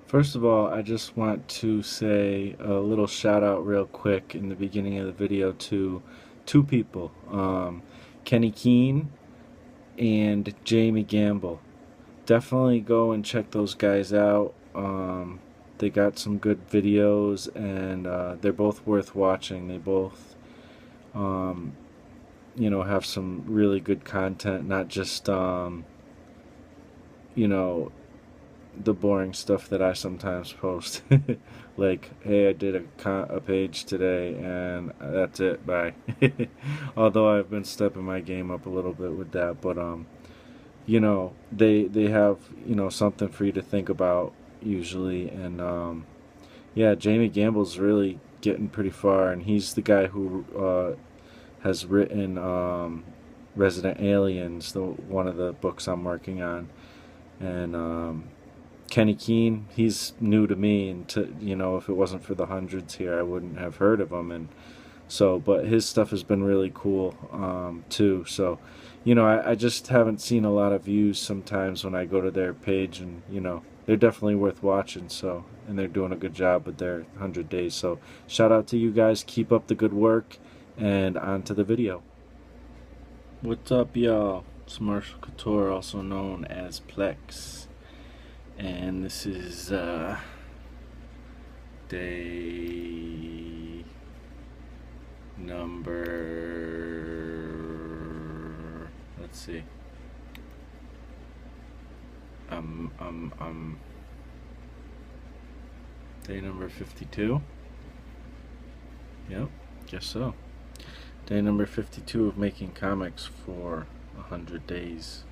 First of all, I just want to say a little shout out real quick in the beginning of the video to two people, Kenny Keene and Jamie Gamble. Definitely go and check those guys out. They got some good videos, and they're both worth watching. They both, um, have some really good content, not just, you know, the boring stuff that I sometimes post. Like, hey, I did a page today and that's it, bye. Although I've been stepping my game up a little bit with that, but they have, something for you to think about usually. And yeah, Jamie Gamble's really getting pretty far, and he's the guy who has written Resident Aliens, the one of the books I'm working on. And Kenny Keene, he's new to me, and if it wasn't for the hundreds here, I wouldn't have heard of him. And so, but his stuff has been really cool too. So, I just haven't seen a lot of views sometimes when I go to their page, and they're definitely worth watching. So, and they're doing a good job with their 100 days. So, shout out to you guys. Keep up the good work, and on to the video. What's up, y'all? It's Marshall Couture, also known as Plex. And this is day number, let's see, day number 52. Yep, guess so. Day number 52 of making comics for 100 days.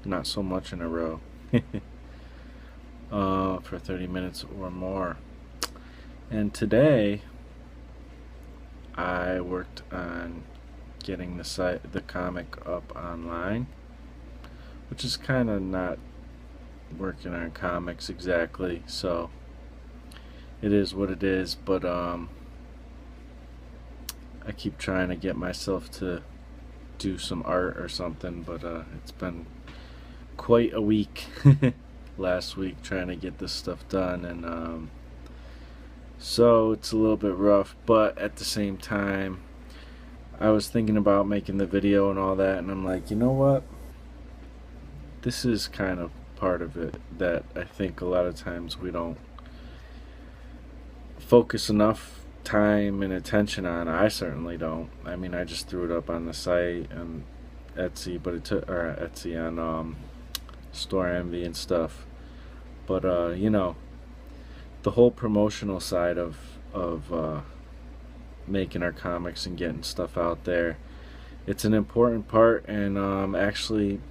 Not so much in a row. For 30 minutes or more. And today I worked on getting the comic up online, which is kind of not working on comics exactly, so it is what it is. But I keep trying to get myself to do some art or something, but it's been quite a week last week trying to get this stuff done, and so it's a little bit rough. But at the same time, I was thinking about making the video and all that, and I'm like, you know what, this is kind of part of it that I think a lot of times we don't focus enough time and attention on. I certainly don't. I mean, I just threw it up on the site and Etsy, but it took, or Etsy on Store Envy and stuff. But the whole promotional side of making our comics and getting stuff out there, it's an important part. And actually,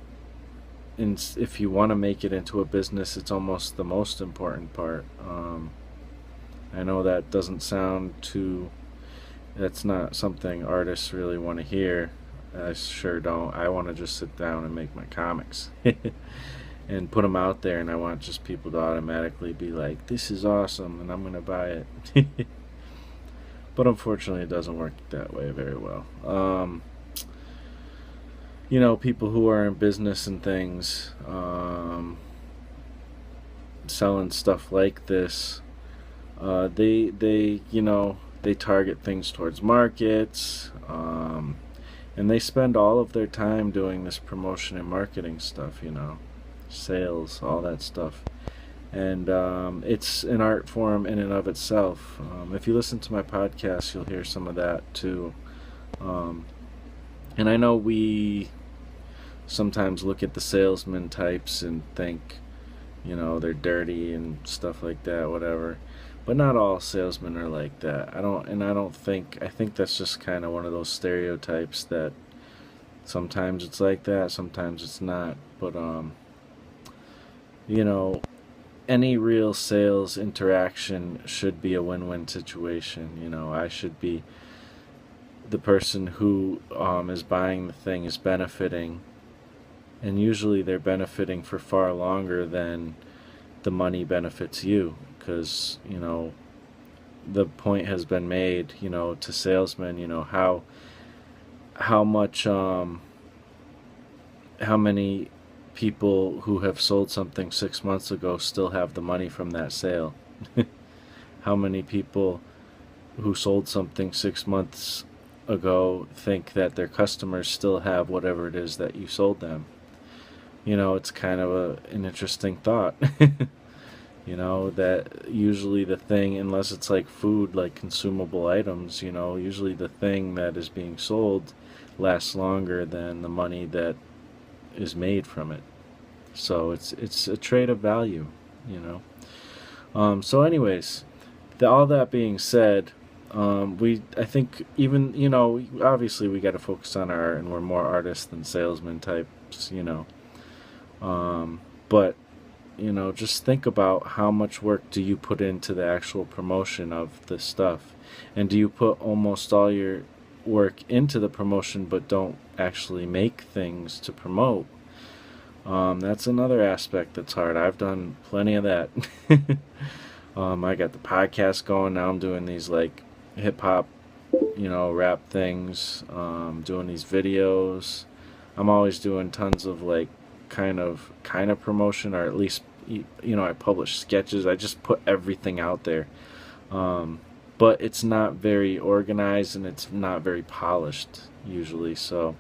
if you want to make it into a business, it's almost the most important part. I know that doesn't sound too, that's not something artists really want to hear. I sure don't. I want to just sit down and make my comics and put them out there, and I want just people to automatically be like, this is awesome, and I'm going to buy it. But unfortunately, it doesn't work that way very well. People who are in business and things, selling stuff like this, they target things towards markets, and they spend all of their time doing this promotion and marketing stuff, sales, all that stuff. And it's an art form in and of itself. If you listen to my podcast, you'll hear some of that too. And I know we sometimes look at the salesman types and think, they're dirty and stuff like that, whatever. But not all salesmen are like that. I think that's just kind of one of those stereotypes that sometimes it's like that, sometimes it's not. But any real sales interaction should be a win-win situation. I should be the person who is buying the thing is benefiting, and usually they're benefiting for far longer than the money benefits you, because the point has been made, to salesmen, how much how many people who have sold something 6 months ago still have the money from that sale? How many people who sold something 6 months ago think that their customers still have whatever it is that you sold them? It's kind of an interesting thought. That usually the thing, unless it's like food, like consumable items, usually the thing that is being sold lasts longer than the money that is made from it. So it's a trade of value. So anyways, all that being said, I think even, obviously we got to focus on art, and we're more artists than salesman types, but just think about how much work do you put into the actual promotion of this stuff, and do you put almost all your work into the promotion but don't actually make things to promote? That's another aspect that's hard. I've done plenty of that. I got the podcast going now. I'm doing these like hip hop, rap things. Doing these videos. I'm always doing tons of like kind of promotion, or at least I publish sketches. I just put everything out there. But it's not very organized, and it's not very polished usually. So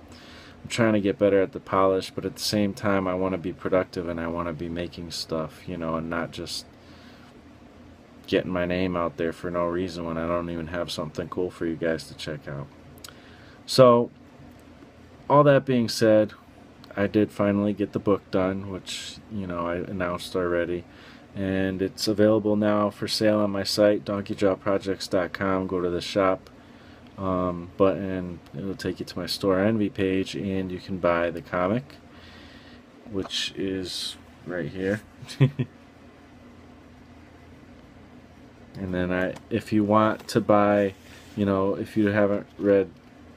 I'm trying to get better at the polish, but at the same time I want to be productive, and I want to be making stuff, and not just getting my name out there for no reason when I don't even have something cool for you guys to check out. So all that being said, I did finally get the book done, which I announced already, and it's available now for sale on my site, donkeydrawprojects.com. Go to the shop button, it'll take you to my Store Envy page, and you can buy the comic, which is right here. And then if you want to buy, if you haven't read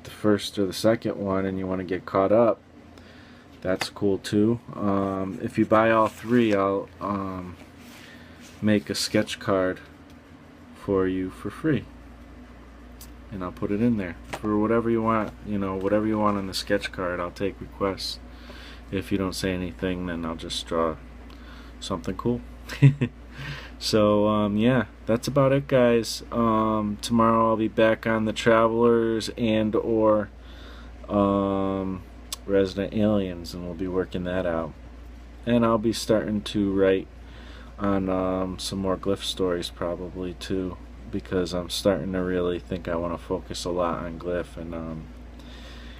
the first or the second one and you want to get caught up, that's cool too. If you buy all three, I'll make a sketch card for you for free, and I'll put it in there for whatever you want. Whatever you want on the sketch card, I'll take requests. If you don't say anything, then I'll just draw something cool. So yeah, that's about it, guys. Tomorrow I'll be back on the Travelers and or Resident Aliens, and we'll be working that out. And I'll be starting to write on some more glyph stories probably too, because I'm starting to really think I want to focus a lot on glyph, and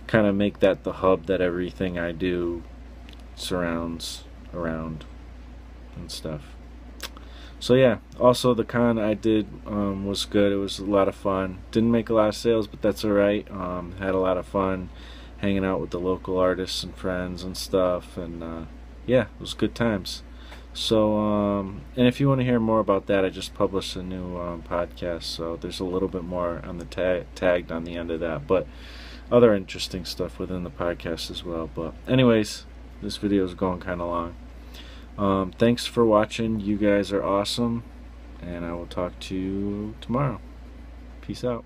kind of make that the hub that everything I do surrounds around and stuff. So yeah, also the con I did was good. It was a lot of fun. Didn't make a lot of sales, but that's alright. Had a lot of fun hanging out with the local artists and friends and stuff, and yeah, it was good times. So and if you want to hear more about that, I just published a new podcast, so there's a little bit more on the tagged on the end of that, but other interesting stuff within the podcast as well. But anyways, this video is going kind of long. Thanks for watching. You guys are awesome, and I will talk to you tomorrow. Peace out.